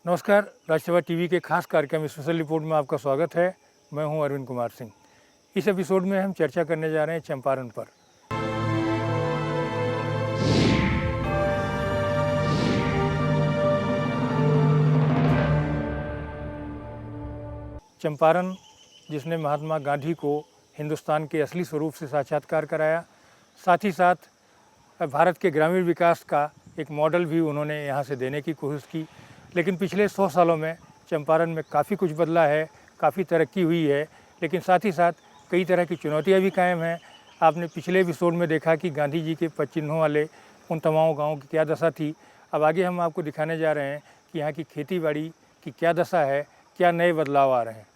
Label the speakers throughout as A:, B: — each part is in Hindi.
A: नमस्कार, राज्यसभा टीवी के खास कार्यक्रम स्पेशल रिपोर्ट में आपका स्वागत है। मैं हूं अरविंद कुमार सिंह। इस एपिसोड में हम चर्चा करने जा रहे हैं चंपारण पर। चंपारण जिसने महात्मा गांधी को हिंदुस्तान के असली स्वरूप से साक्षात्कार कराया, साथ ही साथ भारत के ग्रामीण विकास का एक मॉडल भी उन्होंने यहाँ से देने की कोशिश की। लेकिन पिछले 100 सालों में चंपारण में काफ़ी कुछ बदला है, काफ़ी तरक्की हुई है, लेकिन साथ ही साथ कई तरह की चुनौतियाँ भी कायम हैं। आपने पिछले एपिसोड में देखा कि गांधी जी के पद चिन्हों वाले उन तमाम गाँवों की क्या दशा थी। अब आगे हम आपको दिखाने जा रहे हैं कि यहाँ की खेती बाड़ी की क्या दशा है, क्या नए बदलाव आ रहे हैं।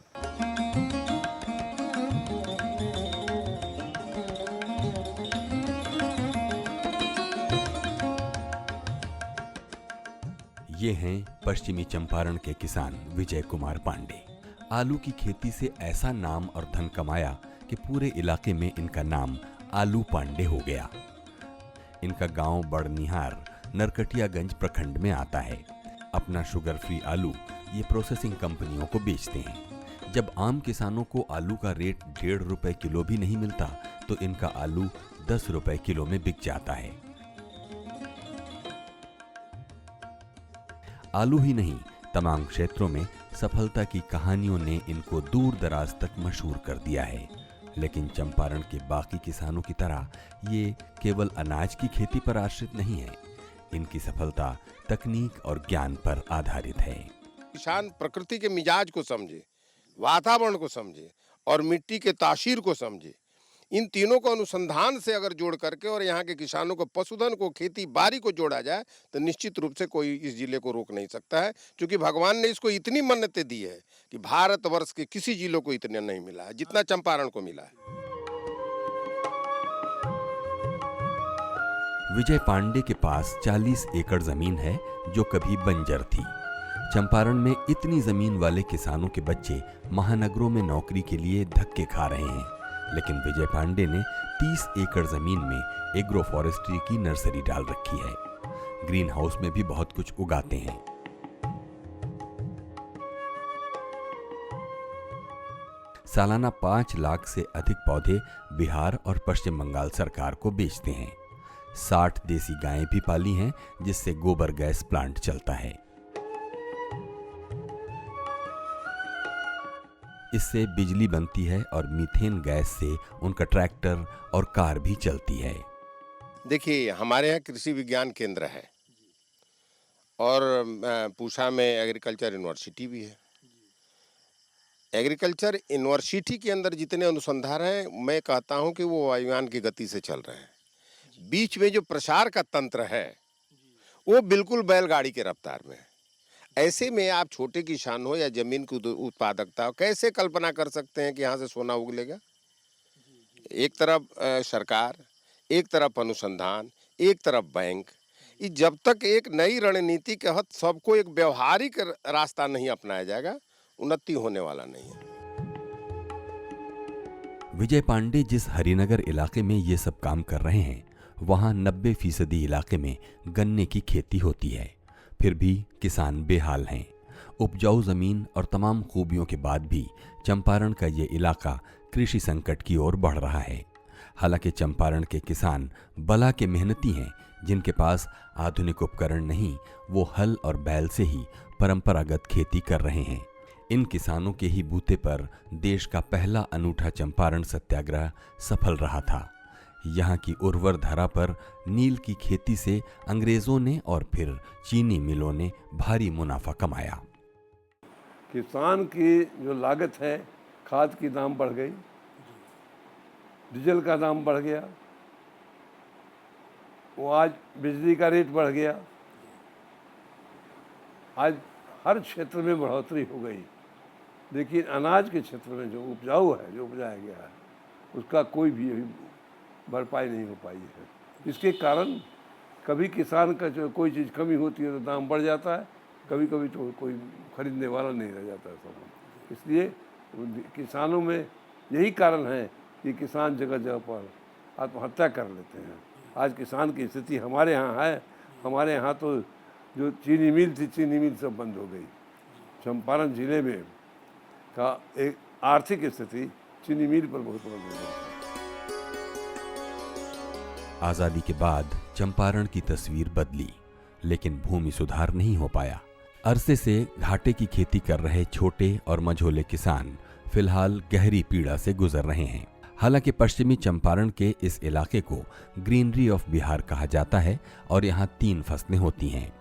B: ये हैं पश्चिमी चंपारण के किसान विजय कुमार पांडे। आलू की खेती से ऐसा नाम और धन कमाया कि पूरे इलाके में इनका नाम आलू पांडे हो गया। इनका गांव बड़निहार नरकटियागंज प्रखंड में आता है। अपना शुगर फ्री आलू ये प्रोसेसिंग कंपनियों को बेचते हैं। जब आम किसानों को आलू का रेट 1.5 रुपए किलो भी नहीं मिलता तो इनका आलू 10 रुपए किलो में बिक जाता है। आलू ही नहीं, तमाम क्षेत्रों में सफलता की कहानियों ने इनको दूर दराज तक मशहूर कर दिया है। लेकिन चंपारण के बाकी किसानों की तरह ये केवल अनाज की खेती पर आश्रित नहीं है। इनकी सफलता तकनीक और ज्ञान पर आधारित है।
C: किसान प्रकृति के मिजाज को समझे, वातावरण को समझे और मिट्टी के तासीर को समझे। इन तीनों को अनुसंधान से अगर जोड़ करके और यहाँ के किसानों को, पशुधन को, खेती बाड़ी को जोड़ा जाए तो निश्चित रूप से कोई इस जिले को रोक नहीं सकता है, क्योंकि भगवान ने इसको इतनी मन्नतें दी है कि भारतवर्ष के किसी जिले को इतना नहीं मिला है जितना चंपारण को मिला है।
B: विजय पांडे के पास 40 एकड़ जमीन है जो कभी बंजर थी। चंपारण में इतनी जमीन वाले किसानों के बच्चे महानगरों में नौकरी के लिए धक्के खा रहे हैं, लेकिन विजय पांडे ने 30 एकड़ जमीन में एग्रो फॉरेस्ट्री की नर्सरी डाल रखी है। ग्रीन हाउस में भी बहुत कुछ उगाते हैं। सालाना 5 लाख से अधिक पौधे बिहार और पश्चिम बंगाल सरकार को बेचते हैं। 60 देसी गायें भी पाली हैं, जिससे गोबर गैस प्लांट चलता है। इससे बिजली बनती है और मीथेन गैस से उनका ट्रैक्टर और कार भी चलती है।
C: देखिए, हमारे यहाँ कृषि विज्ञान केंद्र है और पूसा में एग्रीकल्चर यूनिवर्सिटी भी है। एग्रीकल्चर यूनिवर्सिटी के अंदर जितने अनुसंधान हैं, मैं कहता हूं कि वो वायुयान की गति से चल रहे हैं। बीच में जो प्रसार का तंत्र है वो बिल्कुल बैलगाड़ी के रफ्तार में है। ऐसे में आप छोटे किसान हो या जमीन की उत्पादकता हो, कैसे कल्पना कर सकते हैं कि यहाँ से सोना उगलेगा? एक तरफ सरकार, एक तरफ अनुसंधान, एक तरफ बैंक। ये जब तक एक नई रणनीति के तहत सबको एक व्यवहारिक रास्ता नहीं अपनाया जाएगा, उन्नति होने वाला नहीं है।
B: विजय पांडे जिस हरिनगर इलाके में ये सब काम कर रहे हैं, वहां 90% इलाके में गन्ने की खेती होती है। फिर भी किसान बेहाल हैं। उपजाऊ जमीन और तमाम खूबियों के बाद भी चंपारण का ये इलाका कृषि संकट की ओर बढ़ रहा है। हालांकि चंपारण के किसान बला के मेहनती हैं, जिनके पास आधुनिक उपकरण नहीं, वो हल और बैल से ही परंपरागत खेती कर रहे हैं। इन किसानों के ही बूते पर देश का पहला अनूठा चंपारण सत्याग्रह सफल रहा था। यहाँ की उर्वर धरा पर नील की खेती से अंग्रेजों ने और फिर चीनी मिलों ने भारी मुनाफा कमाया।
D: किसान की जो लागत है, खाद की दाम बढ़ गई, डीजल का दाम बढ़ गया, वो आज बिजली का रेट बढ़ गया, आज हर क्षेत्र में बढ़ोतरी हो गई। लेकिन अनाज के क्षेत्र में जो उपजाऊ है, जो उपजाया गया है, उसका कोई भी अभी भरपाई नहीं हो पाई है। इसके कारण कभी किसान का जो कोई चीज़ कमी होती है तो दाम बढ़ जाता है, कभी कभी तो कोई खरीदने वाला नहीं रह जाता है सामान। इसलिए किसानों में यही कारण है कि किसान जगह जगह पर आत्महत्या कर लेते हैं। आज किसान की स्थिति हमारे यहाँ है। हमारे यहाँ तो जो चीनी मिल थी, चीनी मिल सब बंद हो गई। चंपारण जिले में का एक आर्थिक स्थिति चीनी मिल पर बहुत प्रभावित है।
B: आजादी के बाद चंपारण की तस्वीर बदली, लेकिन भूमि सुधार नहीं हो पाया। अरसे से घाटे की खेती कर रहे छोटे और मझोले किसान फिलहाल गहरी पीड़ा से गुजर रहे हैं। हालांकि पश्चिमी चंपारण के इस इलाके को ग्रीनरी ऑफ बिहार कहा जाता है और यहाँ 3 फसलें होती हैं।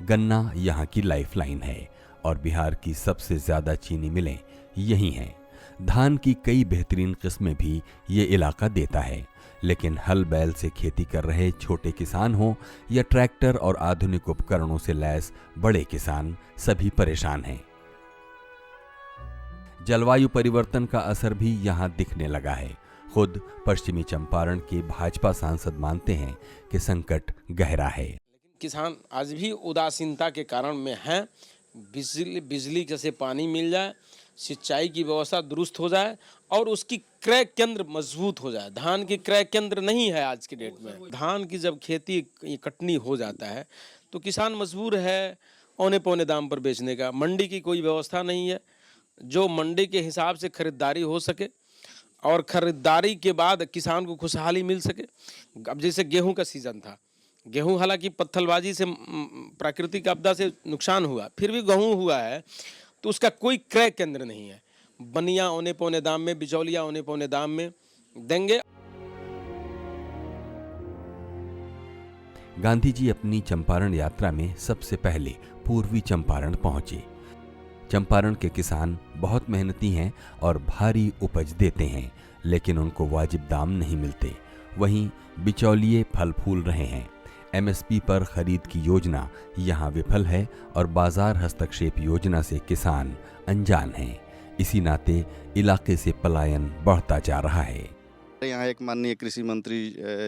B: गन्ना यहाँ की लाइफलाइन है और बिहार की सबसे ज्यादा चीनी मिलें यहीं हैं। धान की कई बेहतरीन किस्में भी ये इलाका देता है, लेकिन हल बैल से खेती कर रहे छोटे किसान हो या ट्रैक्टर और आधुनिक उपकरणों से लैस बड़े किसान, सभी परेशान हैं। जलवायु परिवर्तन का असर भी यहाँ दिखने लगा है। खुद पश्चिमी चंपारण के भाजपा सांसद मानते हैं कि संकट गहरा है।
E: लेकिन किसान आज भी उदासीनता के कारण में है। बिजली कैसे पानी मिल जाए, सिंचाई की व्यवस्था दुरुस्त हो जाए और उसकी क्रय केंद्र मजबूत हो जाए। धान की क्रय केंद्र नहीं है आज की डेट में। धान की जब खेती कटनी हो जाता है तो किसान मजबूर है औने पौने दाम पर बेचने का। मंडी की कोई व्यवस्था नहीं है जो मंडी के हिसाब से खरीदारी हो सके और खरीदारी के बाद किसान को खुशहाली मिल सके। अब जैसे गेहूं का सीजन था, गेहूं हालांकि पत्थलबाजी से प्राकृतिक आपदा से नुकसान हुआ, फिर भी गेहूं हुआ है तो उसका कोई क्रय केंद्र नहीं है। बनिया औने पौने दाम में, बिचौलिया औने पौने दाम में देंगे।
B: गांधी जी अपनी चंपारण यात्रा में सबसे पहले पूर्वी चंपारण पहुंचे। चंपारण के किसान बहुत मेहनती हैं और भारी उपज देते हैं, लेकिन उनको वाजिब दाम नहीं मिलते। वहीं बिचौलिए फल फूल रहे हैं। एमएसपी पर खरीद की योजना यहाँ विफल है और बाजार हस्तक्षेप योजना से किसान अनजान हैं। इसी नाते इलाके से पलायन बढ़ता जा रहा है।
F: यहाँ एक माननीय कृषि मंत्री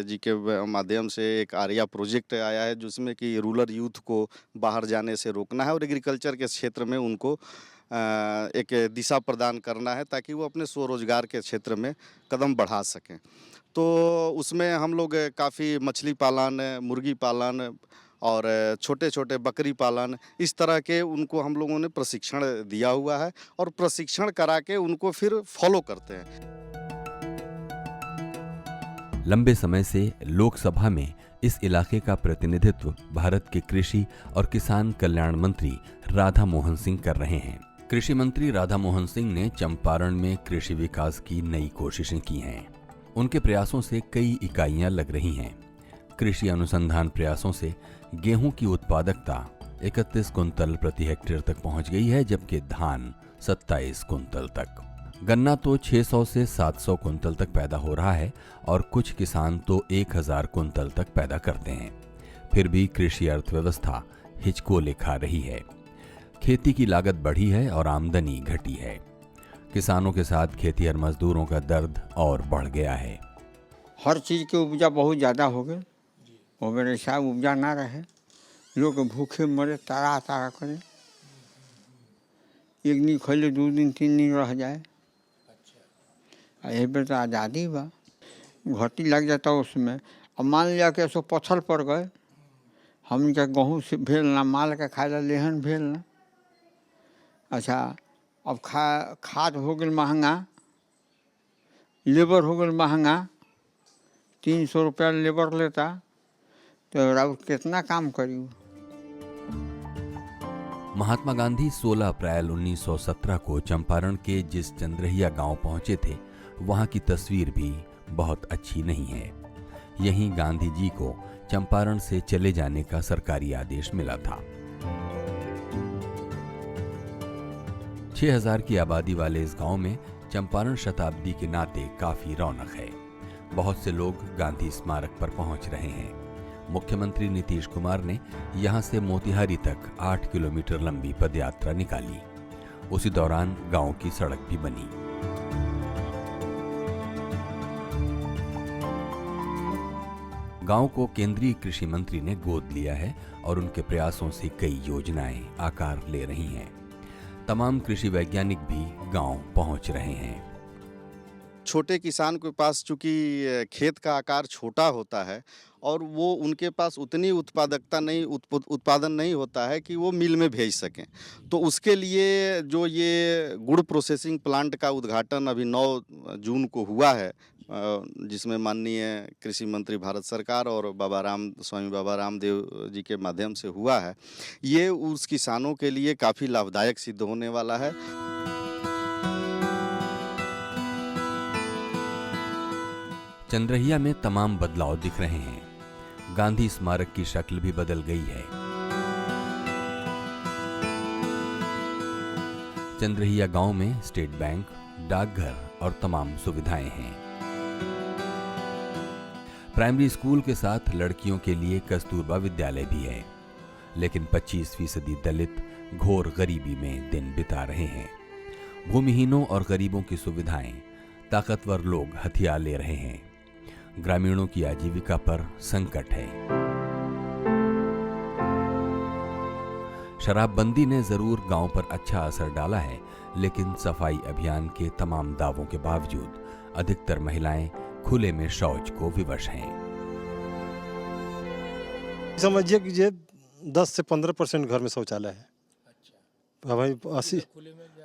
F: जी के माध्यम से एक आर्या प्रोजेक्ट आया है, जिसमें कि रूरल यूथ को बाहर जाने से रोकना है और एग्रीकल्चर के क्षेत्र में उनको एक दिशा प्रदान करना है ताकि वो अपने स्वरोजगार के क्षेत्र में कदम बढ़ा सकें। तो उसमें हम लोग काफ़ी मछली पालन, मुर्गी पालन और छोटे छोटे बकरी पालन, इस तरह के उनको हम लोगों ने प्रशिक्षण दिया हुआ है और प्रशिक्षण करा के उनको फिर फॉलो करते हैं।
B: लंबे समय से लोकसभा में इस इलाके का प्रतिनिधित्व भारत के कृषि और किसान कल्याण मंत्री राधा मोहन सिंह कर रहे हैं। कृषि मंत्री राधा मोहन सिंह ने चंपारण में कृषि विकास की नई कोशिशें की हैं। उनके प्रयासों से कई इकाइयां लग रही हैं। कृषि अनुसंधान प्रयासों से गेहूं की उत्पादकता 31 कुंतल प्रति हेक्टेयर तक पहुंच गई है, जबकि धान 27 कुंतल तक। गन्ना तो 600 से 700 कुंतल तक पैदा हो रहा है और कुछ किसान तो 1000 कुंतल तक पैदा करते हैं। फिर भी कृषि अर्थव्यवस्था हिचकोले खा रही है। खेती की लागत बढ़ी है और आमदनी घटी है। किसानों के साथ खेतीहर मजदूरों का दर्द और बढ़ गया है।
G: हर चीज़ की उपजा बहुत ज़्यादा हो गई, वो मेरे साहब उपजा ना रहे, लोग भूखे मरे, तारा तारा करे। एक दिन खैले 2 दिन 3 दिन रह जाए। यही पर तो आज़ादी बा, घटी लग जाता उसमें। अब मान लिया कि ऐसो पत्थर पड़ गए, हमने गेहूँ से भेल ना, माल के खाए ला लेहन भेल ना। अच्छा, अब खाद हो गई महंगा, लेबर हो गई महंगा, 300 रुपया लेबर लेता तो राउत कितना काम करी।
B: महात्मा गांधी 16 अप्रैल 1917 को चंपारण के जिस चंद्रहिया गांव पहुंचे थे, वहां की तस्वीर भी बहुत अच्छी नहीं है। यहीं गांधी जी को चंपारण से चले जाने का सरकारी आदेश मिला था। 6000 की आबादी वाले इस गांव में चंपारण शताब्दी के नाते काफी रौनक है। बहुत से लोग गांधी स्मारक पर पहुंच रहे हैं। मुख्यमंत्री नीतीश कुमार ने यहां से मोतिहारी तक 8 किलोमीटर लंबी पदयात्रा निकाली। उसी दौरान गांव की सड़क भी बनी। गांव को केंद्रीय कृषि मंत्री ने गोद लिया है और उनके प्रयासों से कई योजनाएं आकार ले रही हैं। तमाम कृषि वैज्ञानिक भी गांव पहुंच रहे हैं।
F: छोटे किसान के पास चूँकि खेत का आकार छोटा होता है और वो उनके पास उतनी उत्पादकता नहीं उत्पादन नहीं होता है कि वो मिल में भेज सकें। तो उसके लिए जो ये गुड़ प्रोसेसिंग प्लांट का उद्घाटन अभी 9 जून को हुआ है, जिसमें माननीय कृषि मंत्री भारत सरकार और स्वामी बाबा रामदेव जी के माध्यम से हुआ है, ये उस किसानों के लिए काफ़ी लाभदायक सिद्ध होने वाला है।
B: चंद्रहिया में तमाम बदलाव दिख रहे हैं। गांधी स्मारक की शक्ल भी बदल गई है। चंद्रहिया गांव में स्टेट बैंक, डाकघर और तमाम सुविधाएं हैं। प्राइमरी स्कूल के साथ लड़कियों के लिए कस्तूरबा विद्यालय भी है, लेकिन 25% दलित घोर गरीबी में दिन बिता रहे हैं। भूमिहीनों और गरीबों की सुविधाएं ताकतवर लोग हथिया ले रहे हैं। ग्रामीणों की आजीविका पर संकट है। शराबबंदी ने जरूर गांव पर अच्छा असर डाला है, लेकिन सफाई अभियान के तमाम दावों के बावजूद अधिकतर महिलाएं खुले में शौच को विवश हैं।
H: समझिए कि ये 10 से 15% घर में शौचालय है। अच्छा। भाई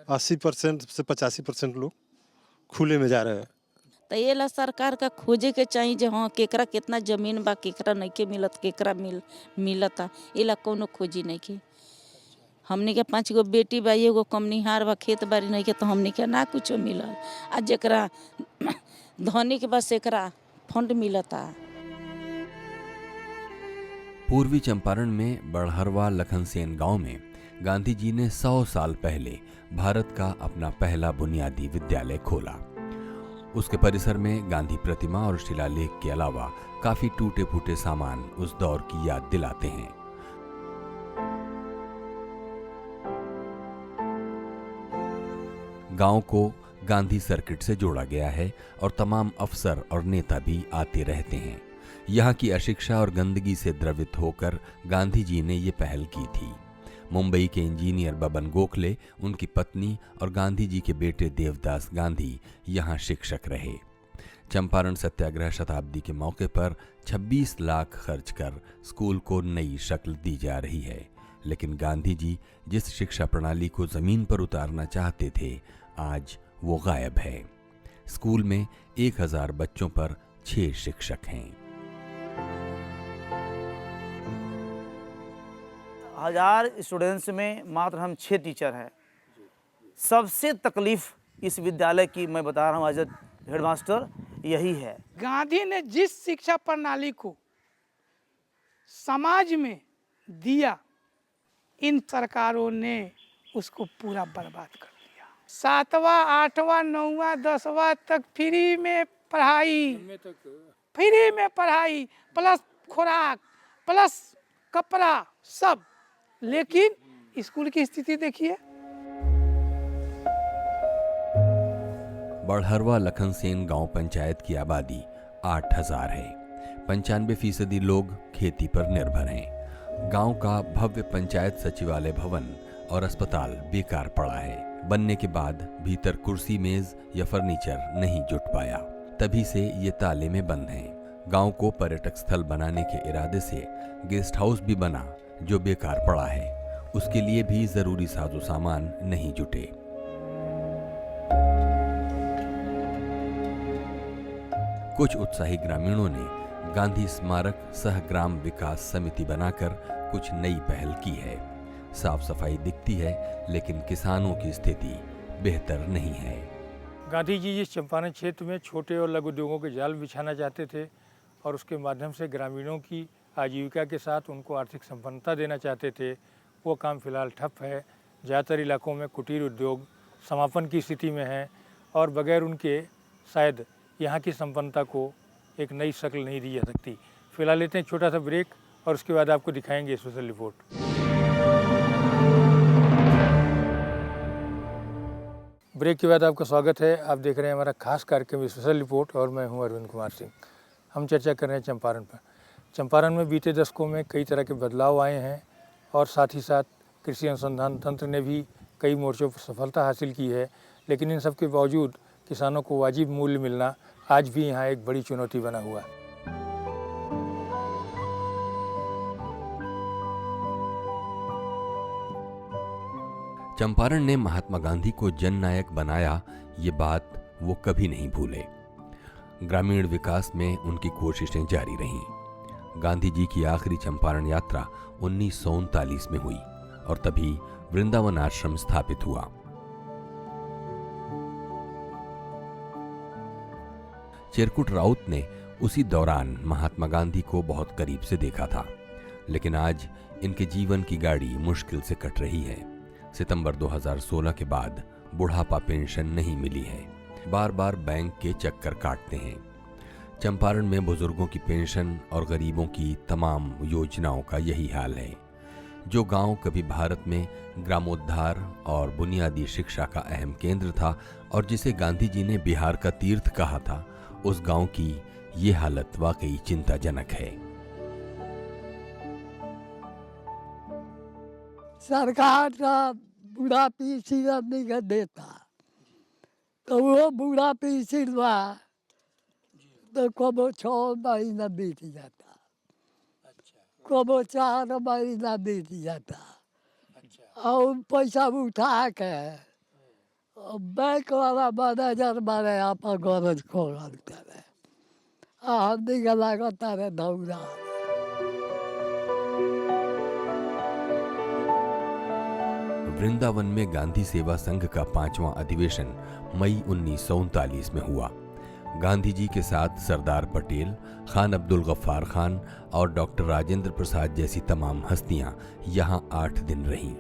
H: 80% से 85% लोग खुले में जा रहे हैं।
I: तो ये ला सरकार का खोजे के चाहिए जो हाँ केकरा कितना जमीन बा, केकरा नहीं के मिलत, केकरा मिलता, ये ला कोनो खोजी नहीं के। हमने के 5 गो बेटी बा, एगो कमनिहार बा, खेत बाड़ी नहीं के, तो हमने के ना कुछ मिलल। आज जकरा धनी के बस एकरा फंड मिलता।
B: पूर्वी चंपारण में बड़हरवा लखनसेन गांव में गांधी जी ने 100 साल पहले भारत का अपना पहला बुनियादी विद्यालय खोला। उसके परिसर में गांधी प्रतिमा और शिलालेख के अलावा काफी टूटे फूटे सामान उस दौर की याद दिलाते हैं। गांव को गांधी सर्किट से जोड़ा गया है और तमाम अफसर और नेता भी आते रहते हैं। यहाँ की अशिक्षा और गंदगी से द्रवित होकर गांधी जी ने ये पहल की थी। मुंबई के इंजीनियर बबन गोखले, उनकी पत्नी और गांधी जी के बेटे देवदास गांधी यहाँ शिक्षक रहे। चंपारण सत्याग्रह शताब्दी के मौके पर 26 लाख खर्च कर स्कूल को नई शक्ल दी जा रही है, लेकिन गांधी जी जिस शिक्षा प्रणाली को जमीन पर उतारना चाहते थे, आज वो गायब है। स्कूल में 1000 बच्चों पर 6 शिक्षक हैं।
J: 1000 स्टूडेंट्स में मात्र हम 6 टीचर हैं। सबसे तकलीफ इस विद्यालय की मैं बता रहा हूँ एज ए हेडमास्टर, यही है।
K: गांधी ने जिस शिक्षा प्रणाली को समाज में दिया, इन सरकारों ने उसको पूरा बर्बाद कर दिया। 7वां 8वां 9वां 10वां तक फ्री में पढ़ाई प्लस खुराक प्लस कपड़ा सब, लेकिन स्कूल की स्थिति देखिए।
B: बड़हरवा लखनसेन गांव पंचायत की आबादी 8000 है। 95% लोग खेती पर निर्भर हैं। गांव का भव्य पंचायत सचिवालय भवन और अस्पताल बेकार पड़ा है। बनने के बाद भीतर कुर्सी मेज या फर्नीचर नहीं जुट पाया, तभी से ये ताले में बंद हैं। गांव को पर्यटक स्थल बनाने के इरादे से गेस्ट हाउस भी बना, जो बेकार पड़ा है। उसके लिए भी जरूरी साजो सामान नहीं जुटे। कुछ उत्साही ग्रामीणों ने गांधी स्मारक सह ग्राम विकास समिति बनाकर कुछ नई पहल की है। साफ सफाई दिखती है, लेकिन किसानों की स्थिति बेहतर नहीं है।
A: गांधी जी जिस चंपारण क्षेत्र में छोटे और लघु उद्योगों के जाल बिछाना चाहते थे और उसके माध्यम से ग्रामीणों की आजीविका के साथ उनको आर्थिक संपन्नता देना चाहते थे, वो काम फिलहाल ठप है। ज़्यादातर इलाकों में कुटीर उद्योग समापन की स्थिति में हैं और बगैर उनके शायद यहाँ की संपन्नता को एक नई शक्ल नहीं दी जा सकती। फिलहाल लेते हैं छोटा सा ब्रेक और उसके बाद आपको दिखाएंगे स्पेशल रिपोर्ट। ब्रेक के बाद आपका स्वागत है। आप देख रहे हैं हमारा खास कार्यक्रम स्पेशल रिपोर्ट और मैं हूं अरविंद कुमार सिंह। हम चर्चा कर रहे हैं चंपारण पर। चंपारण में बीते दशकों में कई तरह के बदलाव आए हैं और साथ ही साथ कृषि अनुसंधान तंत्र ने भी कई मोर्चों पर सफलता हासिल की है, लेकिन इन सब के बावजूद किसानों को वाजिब मूल्य मिलना आज भी यहाँ एक बड़ी चुनौती बना हुआ है।
B: चंपारण ने महात्मा गांधी को जननायक बनाया, ये बात वो कभी नहीं भूले। ग्रामीण विकास में उनकी कोशिशें जारी रहीं। गांधी जी की आखिरी चंपारण यात्रा 1939 में हुई और तभी वृंदावन आश्रम स्थापित हुआ। चिरकुट राउत ने उसी दौरान महात्मा गांधी को बहुत करीब से देखा था, लेकिन आज इनके जीवन की गाड़ी मुश्किल से कट रही है। सितंबर 2016 के बाद बुढ़ापा पेंशन नहीं मिली है, बार बार बैंक के चक्कर काटते हैं। चंपारण में बुजुर्गों की पेंशन और गरीबों की तमाम योजनाओं का यही हाल है। जो गांव कभी भारत में ग्रामोद्धार और बुनियादी शिक्षा का अहम केंद्र था और जिसे गांधी जी ने बिहार का तीर्थ कहा था, उस गांव की ये हालत वाकई चिंताजनक है।
L: सरकार का बूढ़ा पेंशन नहीं कर देता, तो वो बूढ़ा पेंशन बा तो कबो 6 महीना बीत जाता, कबो 4 महीना बीत जाता, और पैसा उठा के बैंक वाला मैनेजर मारे आप गरज खोल करे, हमने का लागता है धौरा।
B: वृंदावन में गांधी सेवा संघ का 5वां अधिवेशन मई 1939 में हुआ। गांधी जी के साथ सरदार पटेल, खान अब्दुल गफ्फार खान और डॉक्टर राजेंद्र प्रसाद जैसी तमाम हस्तियां यहां 8 दिन रहीं।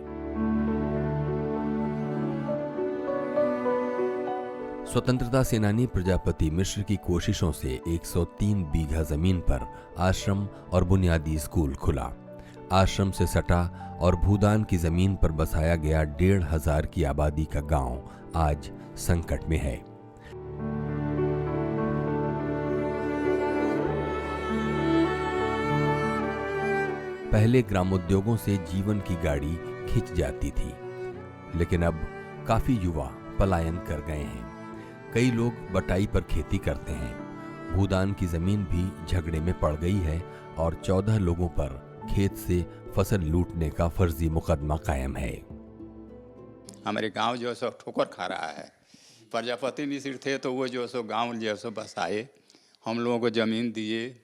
B: स्वतंत्रता सेनानी प्रजापति मिश्र की कोशिशों से 103 बीघा जमीन पर आश्रम और बुनियादी स्कूल खुला। आश्रम से सटा और भूदान की जमीन पर बसाया गया 1,500 की आबादी का गांव आज संकट में है। पहले ग्रामोद्योगों से जीवन की गाड़ी खिंच जाती थी, लेकिन अब काफी युवा पलायन कर गए हैं। कई लोग बटाई पर खेती करते हैं। भूदान की जमीन भी झगड़े में पड़ गई है और 14 लोगों पर खेत से फसल लूटने का फर्जी मुकदमा कायम है।
M: हमारे गांव जो सो ठोकर खा रहा है। प्रजापति मिश्र थे तो वो जो सो गांव जो सो बसाए, हम लोगों को ज़मीन दिए,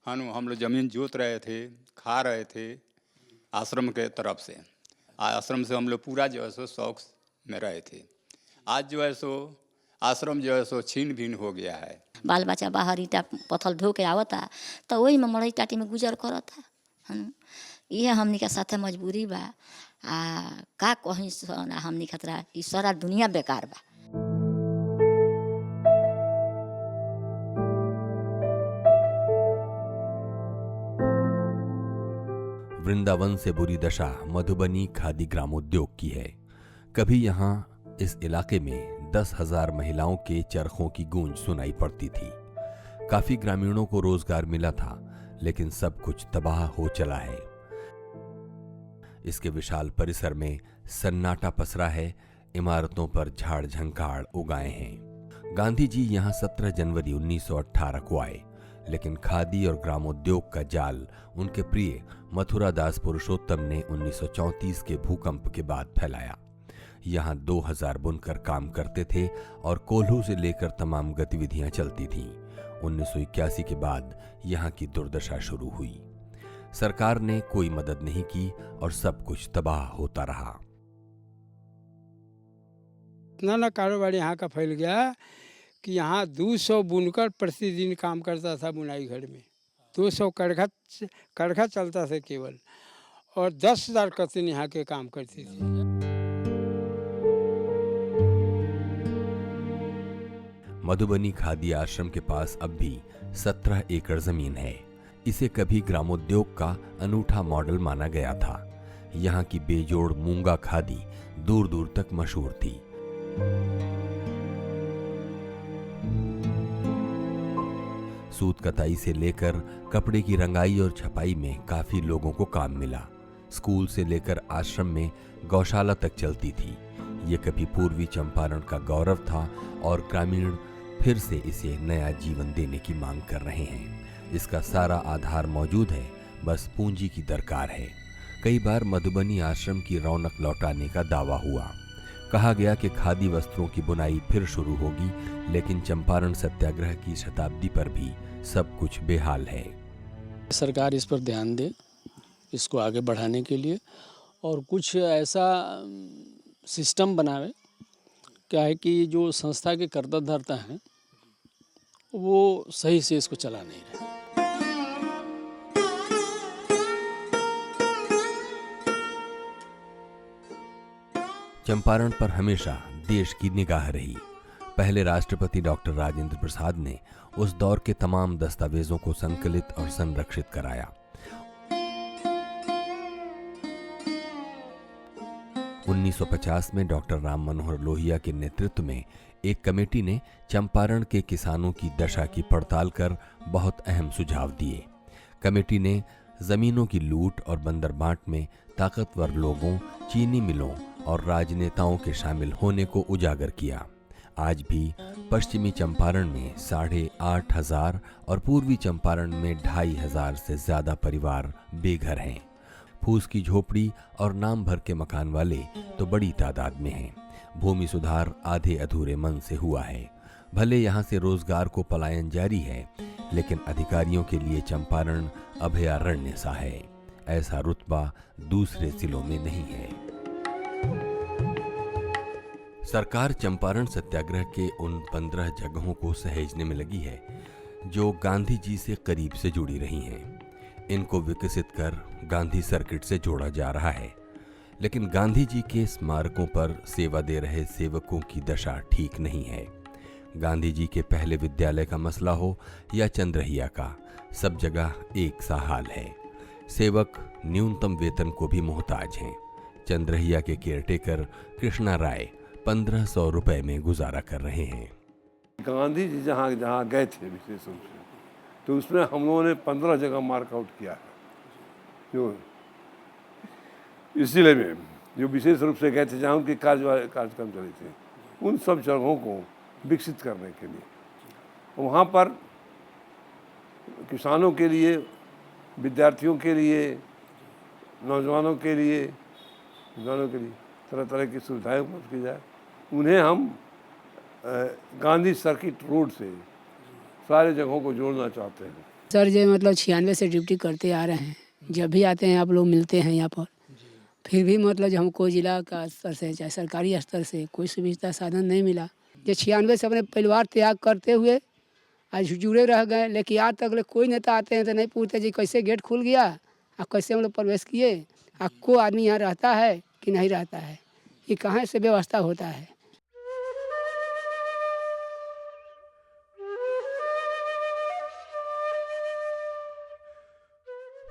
M: हम लोग ज़मीन जोत रहे थे, खा रहे थे आश्रम के तरफ से। आश्रम से हम लोग पूरा जो है सो शौक में रहे थे। आज जो है सो आश्रम जो है सो छीन भिन हो गया है।
N: बाल बच्चा बाहर ईटा पत्थर धो के आवता तो वही में मड़ई टाटी में गुजर करता। ये हमनी के साथे मजबूरी बा। का कहीं हमनी खतरा ई सारा दुनिया बेकार बा।
B: वृंदावन से बुरी दशा मधुबनी खादी ग्रामोद्योग की है। कभी यहाँ इस इलाके में 10,000 महिलाओं के चरखों की गूंज सुनाई पड़ती थी। काफी ग्रामीणों को रोजगार मिला था, लेकिन सब कुछ तबाह हो चला है। इसके विशाल परिसर में सन्नाटा पसरा है। इमारतों पर झाड़ झंकाड़ उगाए हैं। गांधी जी यहाँ 17 जनवरी 1918 को आए, लेकिन खादी और ग्रामोद्योग का जाल उनके प्रिय मथुरा दास पुरुषोत्तम ने 1934 के भूकंप के बाद फैलाया। यहाँ 2000 बुनकर काम करते थे और कोल्हू से लेकर तमाम गतिविधियां चलती थीं। 1981 के बाद यहाँ की दुर्दशा शुरू हुई। सरकार ने कोई मदद नहीं की और सब कुछ तबाह होता रहा।
K: इतना कारोबार यहाँ का फैल गया कि यहाँ 200 बुनकर प्रतिदिन काम करता था बुनाई घर में। 200 करखा चलता था केवल, और 10,000 कतिन यहाँ के काम करती थी।
B: मधुबनी खादी आश्रम के पास अब भी 17 एकड़ जमीन है। इसे कभी ग्रामोद्योग का अनूठा मॉडल माना गया था। यहाँ की बेजोड़ मूंगा खादी दूर दूर तक मशहूर थी। सूत कताई से लेकर कपड़े की रंगाई और छपाई में काफी लोगों को काम मिला। स्कूल से लेकर आश्रम में गौशाला तक चलती थी। ये कभी पूर्वी चंपारण का गौरव था और ग्रामीण फिर से इसे नया जीवन देने की मांग कर रहे हैं। इसका सारा आधार मौजूद है, बस पूंजी की दरकार है। कई बार मधुबनी आश्रम की रौनक लौटाने का दावा हुआ। कहा गया कि खादी वस्त्रों की बुनाई फिर शुरू होगी, लेकिन चंपारण सत्याग्रह की शताब्दी पर भी सब कुछ बेहाल है।
O: सरकार इस पर ध्यान दे, इसको आगे बढ़ाने के लिए, और कुछ ऐसा सिस्टम बनावे, क्या है कि जो संस्था के कर्ता धर्ता हैं वो सही से इसको चला नहीं रहे।
B: चंपारण पर हमेशा देश की निगाह रही। पहले राष्ट्रपति डॉक्टर राजेंद्र प्रसाद ने उस दौर के तमाम दस्तावेजों को संकलित और संरक्षित कराया। 1950 में डॉक्टर राम मनोहर लोहिया के नेतृत्व में एक कमेटी ने चंपारण के किसानों की दशा की पड़ताल कर बहुत अहम सुझाव दिए। कमेटी ने जमीनों की लूट और बंदरबांट में ताकतवर लोगों, चीनी मिलों और राजनेताओं के शामिल होने को उजागर किया। आज भी पश्चिमी चंपारण में 8,500 और पूर्वी चंपारण में 2,500 से ज्यादा परिवार बेघर हैं। फूस की झोपड़ी और नाम भर के मकान वाले तो बड़ी तादाद में हैं। भूमि सुधार आधे अधूरे मन से हुआ है। भले यहाँ से रोजगार को पलायन जारी है, लेकिन अधिकारियों के लिए चंपारण अभयारण्य सा है। ऐसा रुतबा दूसरे जिलों में नहीं है। सरकार चंपारण सत्याग्रह के उन 15 जगहों को सहेजने में लगी है जो गांधी जी से करीब से जुड़ी रही हैं। इनको विकसित कर गांधी सर्किट से जोड़ा जा रहा है, लेकिन गांधी जी के स्मारकों पर सेवा दे रहे सेवकों की दशा ठीक नहीं है। गांधी जी के पहले विद्यालय का मसला हो या चंद्रहिया का, सब जगह एक सा हाल है। सेवक न्यूनतम वेतन को भी मोहताज हैं। चंद्रहिया के केयरटेकर कृष्णा राय 1500 रुपए में गुजारा कर रहे हैं।
D: गांधी जी जहाँ जहाँ गए थे विशेष रूप से, तो उसमें हम लोगों ने 15 जगह मार्कआउट किया है, जो इस जिले में जो विशेष रूप से गए थे, जहाँ उनके कार्यक्रम चले थे, उन सब जगहों को विकसित करने के लिए। वहाँ पर किसानों के लिए, विद्यार्थियों के लिए, नौजवानों के लिए तरह तरह की सुविधाएं उपलब्ध की जाए। उन्हें हम गांधी सर्किट रोड से सारे जगहों को जोड़ना चाहते हैं।
P: सर जो मतलब 96 से ड्यूटी करते आ रहे हैं, जब भी आते हैं आप लोग मिलते हैं यहाँ पर, फिर भी मतलब जो हमको जिला का स्तर से चाहे सरकारी स्तर से कोई सुविधा साधन नहीं मिला। जो 96 से अपने परिवार त्याग करते हुए आज जुड़े रह गए, लेकिन आज तक कोई नेता आते हैं तो नहीं पूछते जी कैसे गेट खुल गया और कैसे हम लोग प्रवेश किए, को आदमी यहाँ रहता है कि नहीं रहता है, ये कहाँ से व्यवस्था होता है।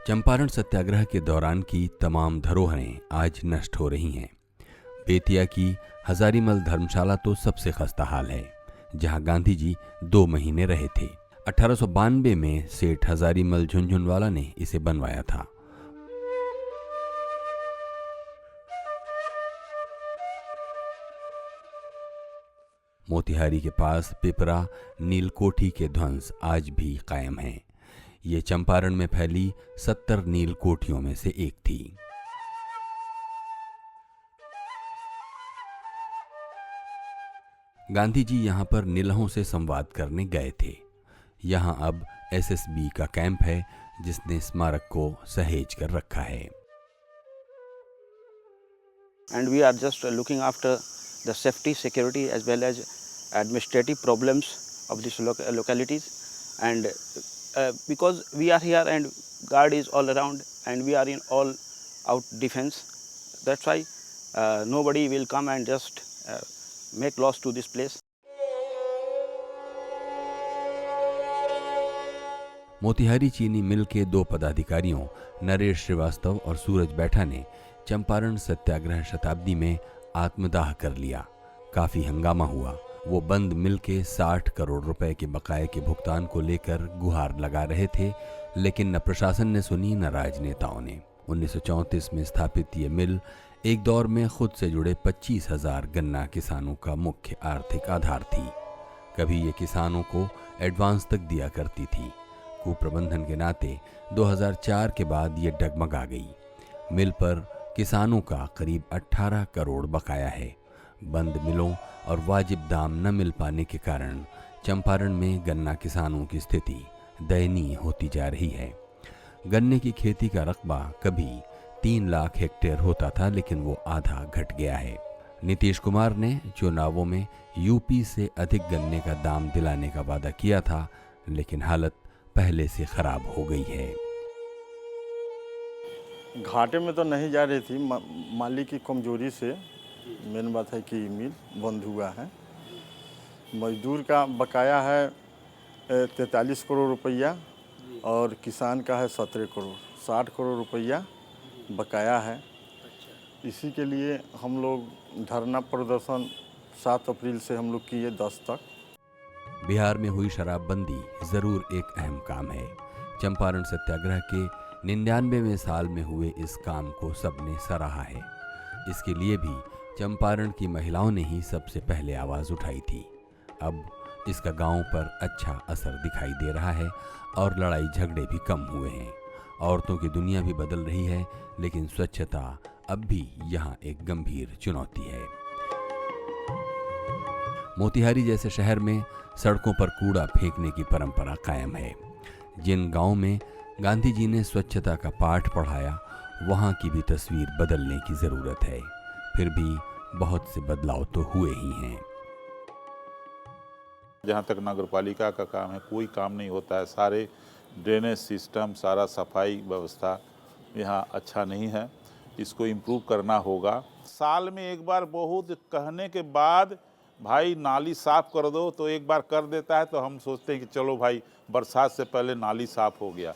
B: चंपारण सत्याग्रह के दौरान की तमाम धरोहरें आज नष्ट हो रही हैं। बेतिया की हजारीमल धर्मशाला तो सबसे खस्ता हाल है, जहां गांधी जी 2 महीने रहे थे। 1892 में सेठ हजारीमल झुनझुनवाला ने इसे बनवाया था। मोतिहारी के पास पिपरा नीलकोठी के ध्वंस आज भी कायम हैं। ये चंपारण में फैली 70 नील कोठियों में से एक थी। गांधी जी यहां पर नीलहों से संवाद करने गए थे। यहां अब एसएसबी का कैंप है, जिसने स्मारक को सहेज कर रखा है।
Q: And we are just looking after the safety, security as well as administrative problems of these localities, and because we are here and guard is all around and we are in all out defense, that's why nobody will come and just make loss to this place.
B: Motihari चीनी मिल के 2 पदाधिकारियों नरेश श्रीवास्तव और सूरज बैठा ने चंपारण सत्याग्रह शताब्दी में आत्मदाह कर लिया। काफी हंगामा हुआ। वो बंद मिल के 60 करोड़ रुपए के बकाये के भुगतान को लेकर गुहार लगा रहे थे, लेकिन न प्रशासन ने सुनी न राजनेताओं ने। 1934 में स्थापित ये मिल एक दौर में खुद से जुड़े 25,000 गन्ना किसानों का मुख्य आर्थिक आधार थी। कभी ये किसानों को एडवांस तक दिया करती थी। कुप्रबंधन के नाते 2004 के बाद ये डगमगा गई। मिल पर किसानों का करीब 18 करोड़ बकाया है। बंद मिलों और वाजिब दाम न मिल पाने के कारण चंपारण में गन्ना किसानों की स्थिति दयनीय होती जा रही है। गन्ने की खेती का रकबा कभी 3 लाख हेक्टेयर होता था, लेकिन वो आधा घट गया है। नीतीश कुमार ने चुनावों में यूपी से अधिक गन्ने का दाम दिलाने का वादा किया था, लेकिन हालत पहले से खराब हो गई है।
R: घाटे में तो नहीं जा रही थी, माली की कमजोरी से। मेन बात है कि मिल बंद हुआ है। मजदूर का बकाया है 43 करोड़ रुपया और किसान का है 17 करोड़, 60 करोड़ रुपया बकाया है। इसी के लिए हम लोग धरना प्रदर्शन 7 अप्रैल से हम लोग किए 10 तक।
B: बिहार में हुई शराबबंदी जरूर एक अहम काम है। चंपारण सत्याग्रह के 99वें साल में हुए इस काम को सबने सराहा है। इसके लिए भी चंपारण की महिलाओं ने ही सबसे पहले आवाज़ उठाई थी। अब इसका गांव पर अच्छा असर दिखाई दे रहा है और लड़ाई झगड़े भी कम हुए हैं। औरतों की दुनिया भी बदल रही है, लेकिन स्वच्छता अब भी यहाँ एक गंभीर चुनौती है। मोतिहारी जैसे शहर में सड़कों पर कूड़ा फेंकने की परंपरा कायम है। जिन गांवों में गांधी जी ने स्वच्छता का पाठ पढ़ाया, वहाँ की भी तस्वीर बदलने की ज़रूरत है। फिर भी बहुत से बदलाव तो हुए ही हैं।
S: जहाँ तक नगरपालिका का काम है, कोई काम नहीं होता है। सारे ड्रेनेज सिस्टम, सारा सफाई व्यवस्था यहाँ अच्छा नहीं है। इसको इम्प्रूव करना होगा। साल में एक बार बहुत कहने के बाद भाई नाली साफ़ कर दो, तो एक बार कर देता है तो हम सोचते हैं कि चलो भाई बरसात से पहले नाली साफ़ हो गया।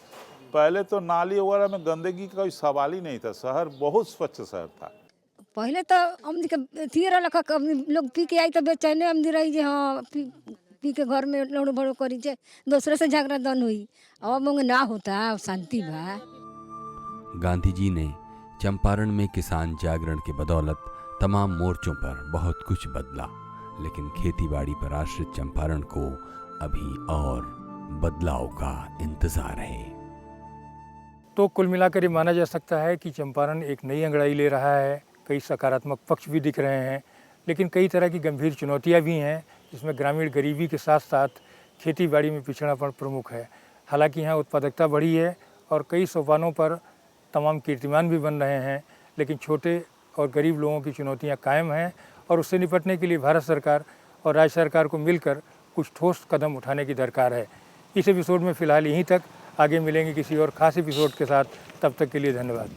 S: पहले तो नाली वगैरह में गंदगी का कोई सवाल ही नहीं था। शहर बहुत स्वच्छ शहर था।
T: पहले तो हम लोग पी के आई तो बेचैने हम रही जे हाँ पी के घर में लड़ो भड़ो करी जे दूसरे से झगड़ा दन हुई। अब मंग ना होता, शांति बा।
B: गांधी जी ने चंपारण में किसान जागरण के बदौलत तमाम मोर्चों पर बहुत कुछ बदला, लेकिन खेतीबाड़ी पर आश्रित चंपारण को अभी और बदलाव का इंतजार है।
A: तो कुल मिलाकर ये माना जा सकता है कि चंपारण एक नई अंगड़ाई ले रहा है। कई सकारात्मक पक्ष भी दिख रहे हैं, लेकिन कई तरह की गंभीर चुनौतियां भी हैं, जिसमें ग्रामीण गरीबी के साथ साथ खेतीबाड़ी में पिछड़ापन प्रमुख है। हालांकि यहाँ उत्पादकता बढ़ी है और कई सोपानों पर तमाम कीर्तिमान भी बन रहे हैं, लेकिन छोटे और गरीब लोगों की चुनौतियाँ कायम हैं और उससे निपटने के लिए भारत सरकार और राज्य सरकार को मिलकर कुछ ठोस कदम उठाने की दरकार है। इस एपिसोड में फ़िलहाल यहीं तक। आगे मिलेंगे किसी और ख़ास एपिसोड के साथ। तब तक के लिए धन्यवाद।